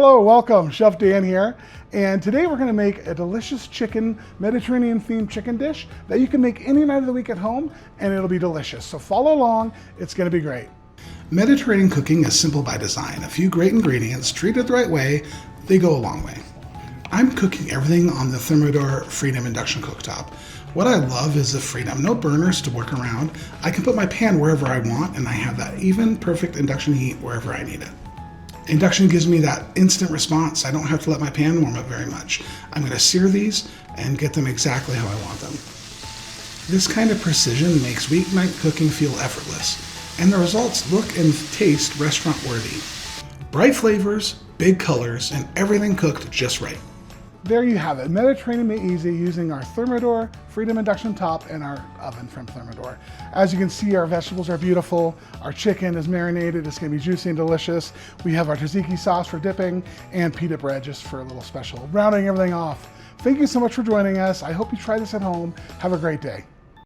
Hello, welcome, Chef Dan here. And today we're gonna make a delicious Mediterranean themed chicken dish that you can make any night of the week at home and it'll be delicious. So follow along, it's gonna be great. Mediterranean cooking is simple by design. A few great ingredients, treated the right way, they go a long way. I'm cooking everything on the Thermador Induction Cooktop. What I love is the freedom, no burners to work around. I can put my pan wherever I want and I have that even perfect induction heat wherever I need it. Induction gives me that instant response. I don't have to let my pan warm up very much. I'm going to sear these and get them exactly how I want them. This kind of precision makes weeknight cooking feel effortless, and the results look and taste restaurant worthy. Bright flavors, big colors, and everything cooked just right. There you have it, Mediterranean made easy using our Thermador Induction top and our oven from Thermador. As you can see, our vegetables are beautiful. Our chicken is marinated. It's gonna be juicy and delicious. We have our tzatziki sauce for dipping and pita bread just for a little special, rounding everything off. Thank you so much for joining us. I hope you try this at home. Have a great day.